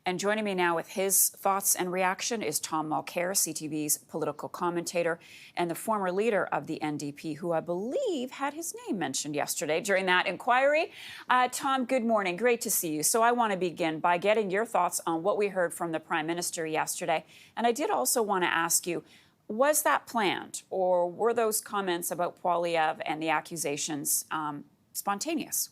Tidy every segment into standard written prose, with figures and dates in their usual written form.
And joining me now with his thoughts and reaction is Tom Mulcair, CTV's political commentator and the former leader of the NDP, who I believe had his name mentioned yesterday during that inquiry. Tom, good morning. Great to see you. So I want to begin by getting your thoughts on what we heard from the Prime Minister yesterday. And I did also want to ask you, was that planned, or were those comments about Poilievre and the accusations spontaneous?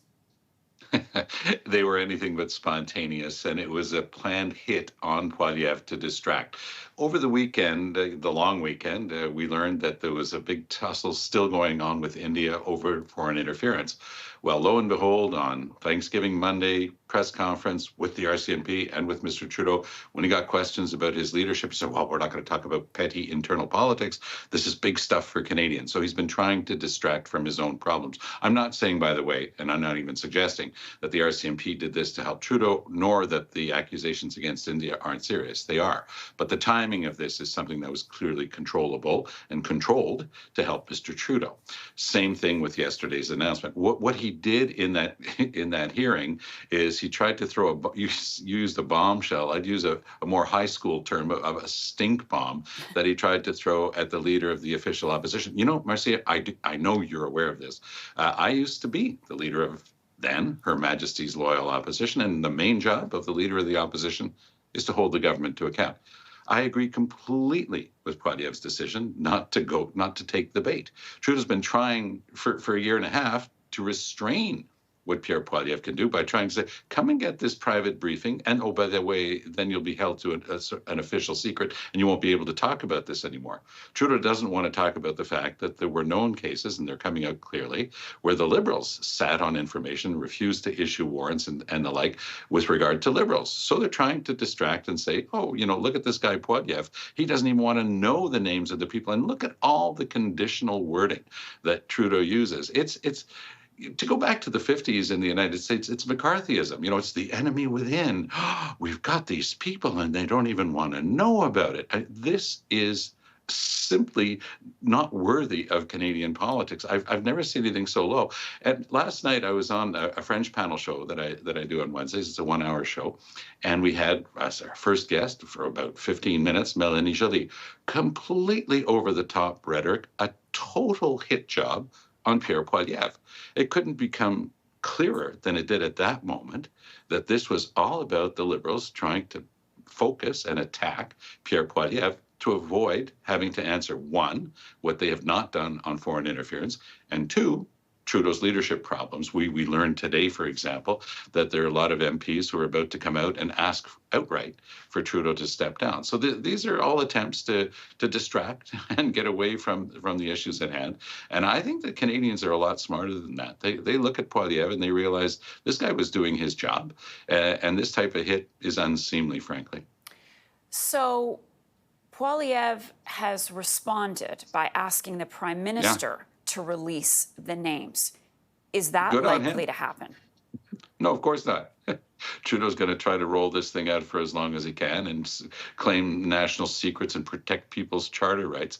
They were anything but spontaneous, and it was a planned hit on Poilievre to distract. Over the weekend, the long weekend, we learned that there was a big tussle still going on with India over foreign interference. Well, lo and behold, on Thanksgiving Monday press conference with the RCMP and with Mr. Trudeau, when he got questions about his leadership, he said, well, we're not going to talk about petty internal politics. This is big stuff for Canadians. So he's been trying to distract from his own problems. I'm not saying, by the way, and I'm not even suggesting that the RCMP did this to help Trudeau, nor that the accusations against India aren't serious. They are. But the timing of this is something that was clearly controllable and controlled to help Mr. Trudeau. Same thing with yesterday's announcement. What he did in that hearing is he tried to used a bombshell. I'd use a more high school term of a stink bomb that he tried to throw at the leader of the official opposition. You know, Marcia, I know you're aware of this. I used to be the leader of then Her Majesty's loyal opposition, and the main job of the leader of the opposition is to hold the government to account. I agree completely with Poilievre's decision not to take the bait. Trudeau's been trying for a year and a half to restrain what Pierre Poilievre can do by trying to say, come and get this private briefing, and oh, by the way, then you'll be held to an official secret, and you won't be able to talk about this anymore. Trudeau doesn't want to talk about the fact that there were known cases, and they're coming out clearly, where the Liberals sat on information, refused to issue warrants and the like with regard to Liberals. So they're trying to distract and say, oh, you know, look at this guy Poilievre. He doesn't even want to know the names of the people. And look at all the conditional wording that Trudeau uses. It's to go back to the 50s in the United States, it's McCarthyism. You know, it's the enemy within. We've got these people and they don't even want to know about it. This is simply not worthy of Canadian politics. I've never seen anything so low. And last night I was on a French panel show that I do on Wednesdays. It's a 1-hour show. And we had as our first guest for about 15 minutes, Mélanie Joly, completely over the top rhetoric, a total hit job on Pierre Poilievre. It couldn't become clearer than it did at that moment that this was all about the Liberals trying to focus and attack Pierre Poilievre to avoid having to answer, one, what they have not done on foreign interference, and two, Trudeau's leadership problems. We learned today, for example, that there are a lot of MPs who are about to come out and ask outright for Trudeau to step down. So these are all attempts to distract and get away from the issues at hand. And I think that Canadians are a lot smarter than that. They look at Poilievre and they realize this guy was doing his job, and this type of hit is unseemly, frankly. So Poilievre has responded by asking the Prime Minister to release the names. Is that likely to happen? No, of course not. Trudeau's going to try to roll this thing out for as long as he can and claim national secrets and protect people's charter rights.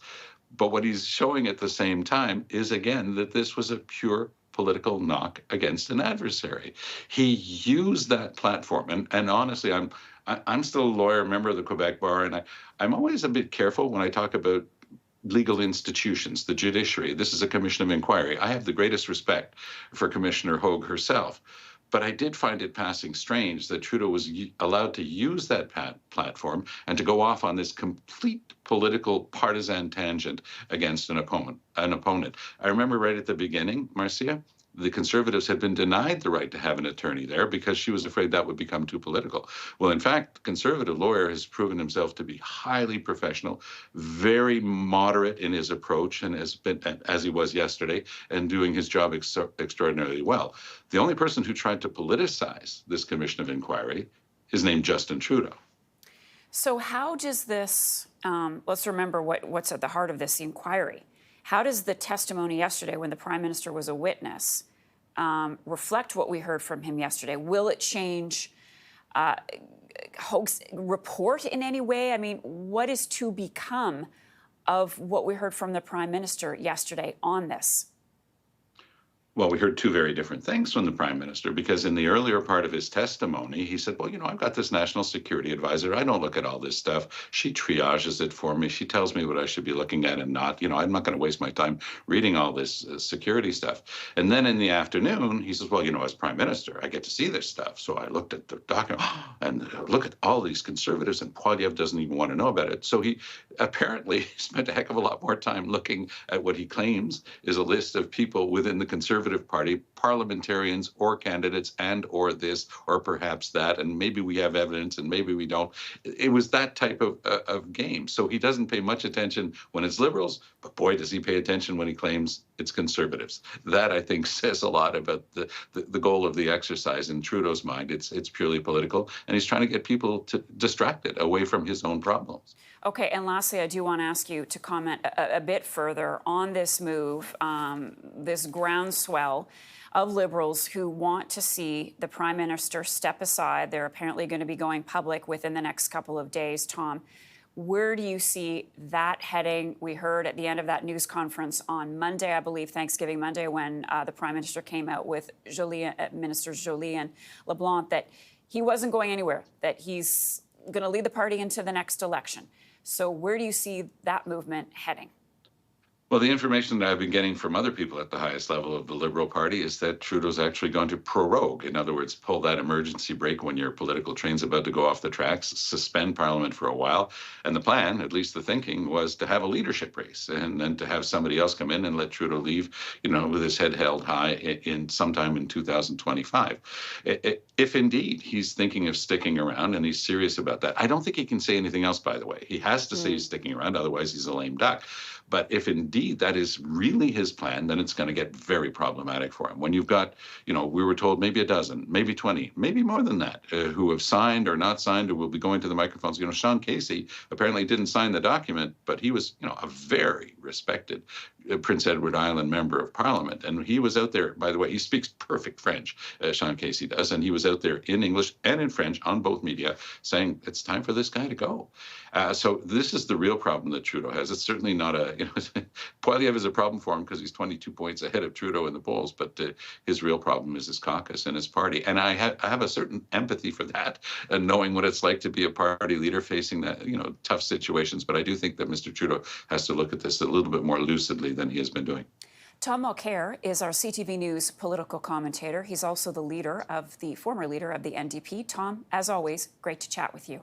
But what he's showing at the same time is, again, that this was a pure political knock against an adversary. He used that platform. And honestly, I'm still a lawyer, member of the Quebec Bar, and I'm always a bit careful when I talk about legal institutions, the judiciary. This is a commission of inquiry. I have the greatest respect for Commissioner Hogue herself. But I did find it passing strange that Trudeau was allowed to use that platform and to go off on this complete political partisan tangent against an opponent. I remember right at the beginning, Marcia, the Conservatives had been denied the right to have an attorney there because she was afraid that would become too political. Well, in fact, the Conservative lawyer has proven himself to be highly professional, very moderate in his approach, and has been, as he was yesterday, and doing his job extraordinarily well. The only person who tried to politicize this commission of inquiry is named Justin Trudeau. So how does this, let's remember what's at the heart of this inquiry. How does the testimony yesterday, when the Prime Minister was a witness, reflect what we heard from him yesterday? Will it change Hogue's report in any way? I mean, what is to become of what we heard from the Prime Minister yesterday on this? Well, we heard two very different things from the prime minister because in the earlier part of his testimony, he said, well, I've got this national security advisor. I don't look at all this stuff. She triages it for me. She tells me what I should be looking at and not. I'm not going to waste my time reading all this security stuff. And then in the afternoon, he says, well, as prime minister, I get to see this stuff. So I looked at the document and look at all these conservatives, and Poilievre doesn't even want to know about it. So he apparently spent a heck of a lot more time looking at what he claims is a list of people within the Conservative Party, parliamentarians or candidates and or this or perhaps that, and maybe we have evidence and maybe we don't. It was that type of game. So he doesn't pay much attention when it's Liberals, but boy, does he pay attention when he claims it's Conservatives. That, I think, says a lot about the goal of the exercise in Trudeau's mind. It's purely political, and he's trying to get people distracted away from his own problems. Okay, and lastly, I do want to ask you to comment a bit further on this move, this groundswell of Liberals who want to see the Prime Minister step aside. They're apparently going to be going public within the next couple of days. Tom, where do you see that heading? We heard at the end of that news conference on Monday, I believe, Thanksgiving Monday, when the Prime Minister came out with Ministers Joly and LeBlanc, that he wasn't going anywhere, that he's going to lead the party into the next election. So where do you see that movement heading? Well, the information that I've been getting from other people at the highest level of the Liberal Party is that Trudeau's actually going to prorogue. In other words, pull that emergency brake when your political train's about to go off the tracks, suspend Parliament for a while. And the plan, at least the thinking, was to have a leadership race and then to have somebody else come in and let Trudeau leave, with his head held high in sometime in 2025. If indeed he's thinking of sticking around and he's serious about that, I don't think he can say anything else, by the way. He has to say he's sticking around, otherwise he's a lame duck. But if indeed that is really his plan, then it's going to get very problematic for him. When you've got, we were told maybe a dozen, maybe 20, maybe more than that, who have signed or not signed or will be going to the microphones. Sean Casey apparently didn't sign the document, but he was, a very respected Prince Edward Island member of Parliament. And he was out there, by the way, he speaks perfect French, Sean Casey does. And he was out there in English and in French on both media saying it's time for this guy to go. So this is the real problem that Trudeau has. It's certainly not Poilievre is a problem for him because he's 22 points ahead of Trudeau in the polls, but his real problem is his caucus and his party. And I have a certain empathy for that, and knowing what it's like to be a party leader facing that, tough situations. But I do think that Mr. Trudeau has to look at this a little bit more lucidly than he has been doing. Tom Mulcair is our CTV News political commentator. He's also the former leader of the NDP. Tom, as always, great to chat with you.